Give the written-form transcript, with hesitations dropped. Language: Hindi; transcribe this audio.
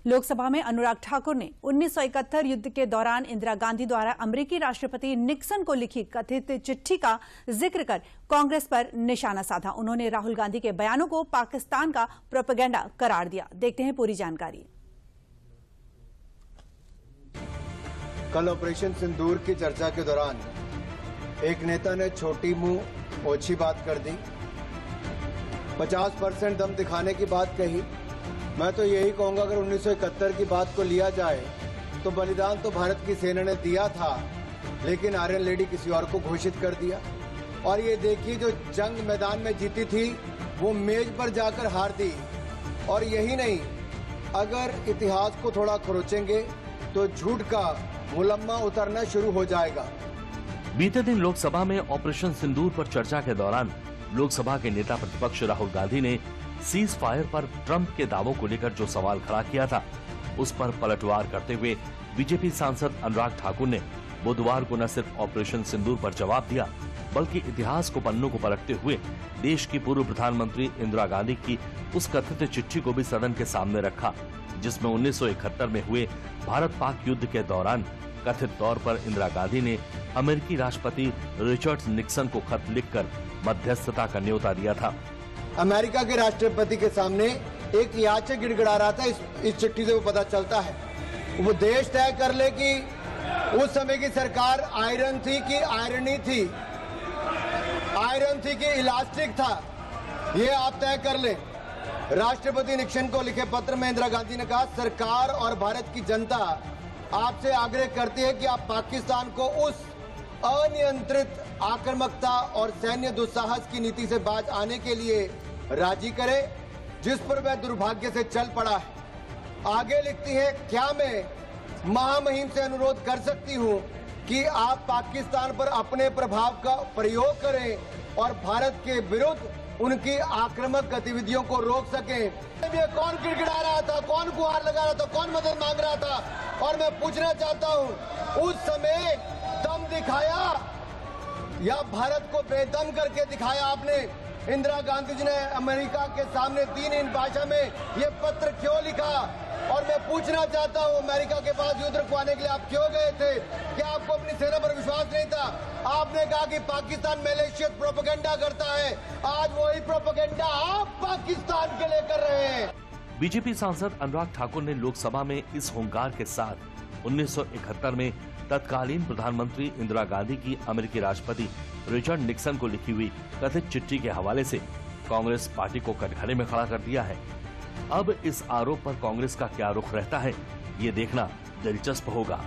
लोकसभा में अनुराग ठाकुर ने 1971 युद्ध के दौरान इंदिरा गांधी द्वारा अमेरिकी राष्ट्रपति निक्सन को लिखी कथित चिट्ठी का जिक्र कर कांग्रेस पर निशाना साधा। उन्होंने राहुल गांधी के बयानों को पाकिस्तान का प्रोपेगेंडा करार दिया। देखते हैं पूरी जानकारी। कल ऑपरेशन सिंदूर की चर्चा के दौरान एक नेता ने छोटी मुंह ओछी बात कर दी, 50% दम दिखाने की बात कही। मैं तो यही कहूंगा, अगर 1971 की बात को लिया जाए तो बलिदान तो भारत की सेना ने दिया था, लेकिन आयरन लेडी किसी और को घोषित कर दिया। और ये देखिए, जो जंग मैदान में जीती थी वो मेज पर जाकर हार दी। और यही नहीं, अगर इतिहास को थोड़ा खरोचेंगे तो झूठ का मुलम्मा उतरना शुरू हो जाएगा। बीते दिन लोकसभा में ऑपरेशन सिंदूर पर चर्चा के दौरान लोकसभा के नेता प्रतिपक्ष राहुल गांधी ने सीज फायर पर ट्रंप के दावों को लेकर जो सवाल खड़ा किया था, उस पर पलटवार करते हुए बीजेपी सांसद अनुराग ठाकुर ने बुधवार को न सिर्फ ऑपरेशन सिंदूर पर जवाब दिया, बल्कि इतिहास को पन्नों को पलटते हुए देश की पूर्व प्रधानमंत्री इंदिरा गांधी की उस कथित चिट्ठी को भी सदन के सामने रखा, जिसमें 1971 में हुए भारत पाक युद्ध के दौरान कथित तौर पर इंदिरा गांधी ने अमेरिकी राष्ट्रपति रिचर्ड निक्सन को खत लिखकर मध्यस्थता का न्योता दिया था। अमेरिका के राष्ट्रपति के सामने एक याचक गिड़गिड़ा रहा था। इस चिट्ठी से वो पता चलता है, वो देश तय कर ले कि उस समय की सरकार आयरन थी कि आयरनी थी, आयरन थी कि इलास्टिक था, ये आप तय कर ले। राष्ट्रपति निक्सन को लिखे पत्र में इंदिरा गांधी ने कहा, सरकार और भारत की जनता आपसे आग्रह करती है कि आप पाकिस्तान को उस अनियंत्रित आक्रामकता और सैन्य दुस्साहस की नीति से बाज आने के लिए राजी करें, जिस पर वह दुर्भाग्य से चल पड़ा है। आगे लिखती है, क्या मैं महामहिम से अनुरोध कर सकती हूं कि आप पाकिस्तान पर अपने प्रभाव का प्रयोग करें और भारत के विरुद्ध उनकी आक्रामक गतिविधियों को रोक सकें। ये कौन गिड़गिड़ा रहा था, कौन गुहार लगा रहा था, कौन मदद मांग रहा था? और मैं पूछना चाहता हूं, उस समय दम दिखाया या भारत को बेदम करके दिखाया आपने? इंदिरा गांधी जी ने अमेरिका के सामने 3 भाषा में ये पत्र क्यों लिखा? और मैं पूछना चाहता हूं, अमेरिका के पास युद्ध रुकवाने के लिए आप क्यों गए थे? क्या आपको अपनी सेना पर विश्वास नहीं था? आपने कहा कि पाकिस्तान मैलिशियस प्रोपेगेंडा करता है। आज वही प्रोपेगेंडा आप पाकिस्तान के लिए कर रहे हैं। बीजेपी सांसद अनुराग ठाकुर ने लोकसभा में इस हुंकार के साथ 1971 में तत्कालीन प्रधानमंत्री इंदिरा गांधी की अमेरिकी राष्ट्रपति रिचर्ड निक्सन को लिखी हुई कथित चिट्ठी के हवाले से कांग्रेस पार्टी को कटघरे में खड़ा कर दिया है। अब इस आरोप पर कांग्रेस का क्या रुख रहता है, ये देखना दिलचस्प होगा।